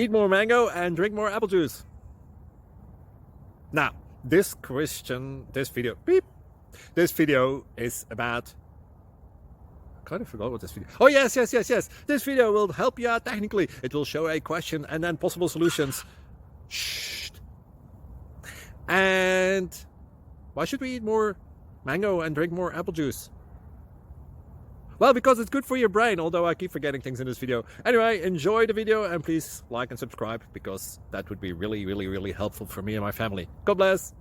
Eat more mango and drink more apple juice. Now, this video is about... I kind of forgot what this video... Oh, yes. This video will help you out technically. It will show a question and then possible solutions. Shh. And why should we eat more mango and drink more apple juice? Well, because it's good for your brain, although I keep forgetting things in this video. Anyway, enjoy the video and please like and subscribe, because that would be really helpful for me and my family. God bless!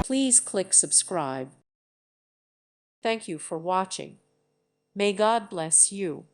Please click subscribe. Thank you for watching. May God bless you.